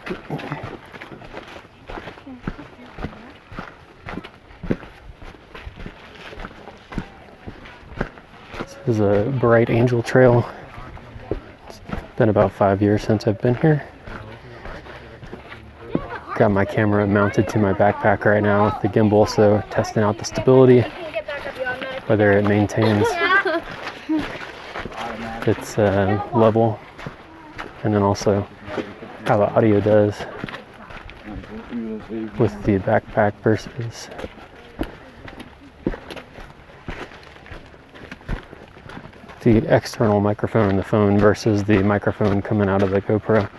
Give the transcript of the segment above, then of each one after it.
This is a Bright Angel Trail. It's been about 5 years since I've been here. Got my camera mounted to my backpack right now with the gimbal, so testing out the stability, whether it maintains its level, and then also how the audio does with the backpack versus the external microphone in the phone versus the microphone coming out of the GoPro.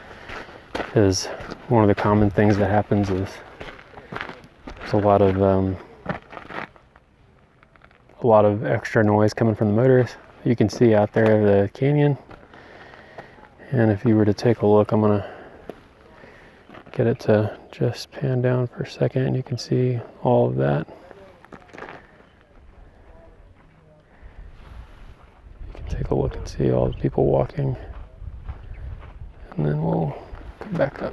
Because one of the common things that happens is there's a lot of extra noise coming from the motors. You can see out there the canyon, and if you were to take a look, I'm gonna get it to just pan down for a second, and you can see all of that. You can take a look and see all the people walking, and then we'll come back up.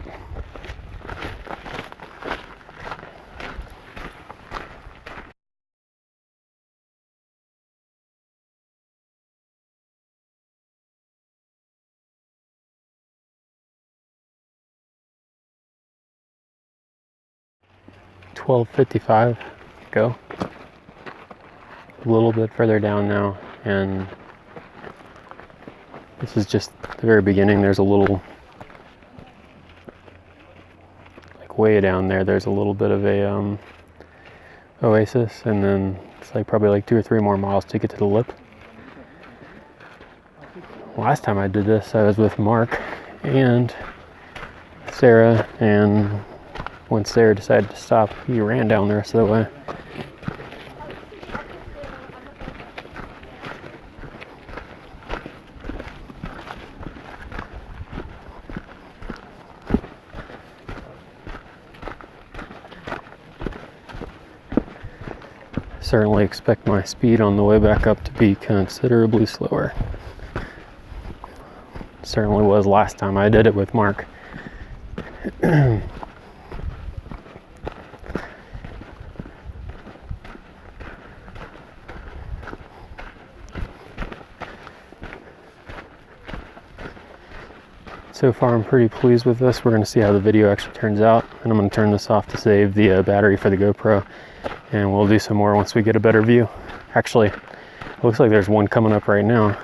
$12.55 go. A little bit further down now, and this is just the very beginning. There's a little, like way down there, there's a little bit of a oasis, and then it's like probably like 2 or 3 more miles to get to the lip. Last time I did this, I was with Mark and Sarah, and when Sarah decided to stop, he ran down the rest of the way. Certainly expect my speed on the way back up to be considerably slower. Certainly was last time I did it with Mark. So far I'm pretty pleased with this. We're going to see how the video actually turns out, and I'm going to turn this off to save the battery for the GoPro, and we'll do some more once we get a better view. Actually, it looks like there's one coming up right now.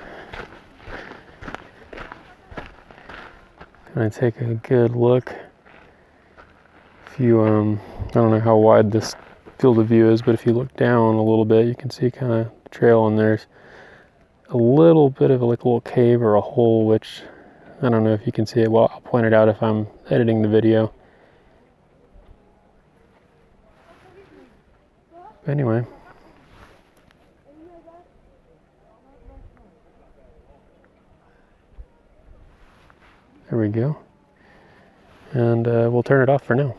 Gonna take a good look. If you I don't know how wide this field of view is, but if you look down a little bit, you can see kind of the trail, and there's a little bit of like a little cave or a hole, which I don't know if you can see it. Well, I'll point it out if I'm editing the video. But anyway. There we go. And we'll turn it off for now.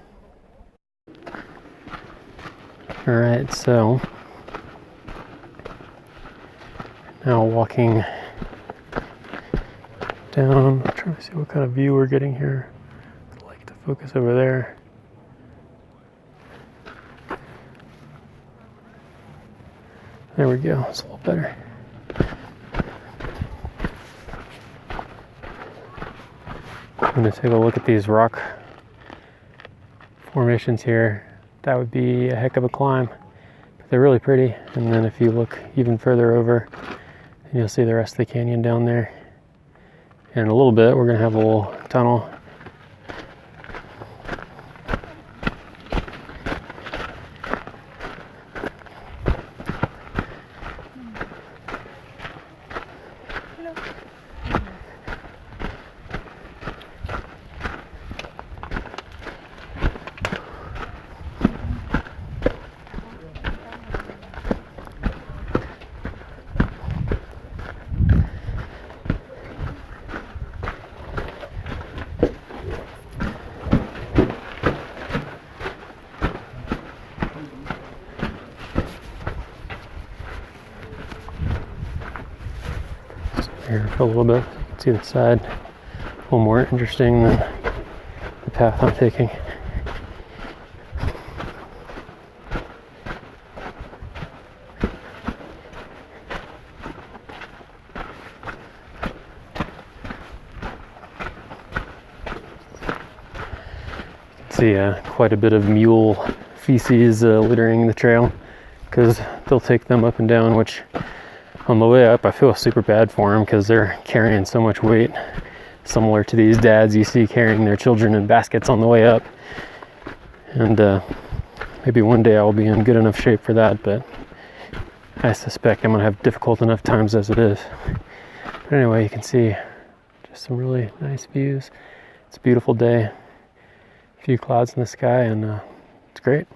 Alright, so now walking down, I'm trying to see what kind of view we're getting here. I'd like to focus over there. There we go, it's a little better. I'm going to take a look at these rock formations here. That would be a heck of a climb, but they're really pretty. And then if you look even further over, you'll see the rest of the canyon down there. And in a little bit, we're going to have a little tunnel. Here for a little bit, you can see the side a little more interesting than the path I'm taking. See quite a bit of mule feces littering the trail, because they'll take them up and down, which on the way up I feel super bad for them because they're carrying so much weight, similar to these dads you see carrying their children in baskets on the way up. And maybe one day I'll be in good enough shape for that, but I suspect I'm gonna have difficult enough times as it is. But anyway, you can see just some really nice views. It's a beautiful day. A few clouds in the sky, and it's great.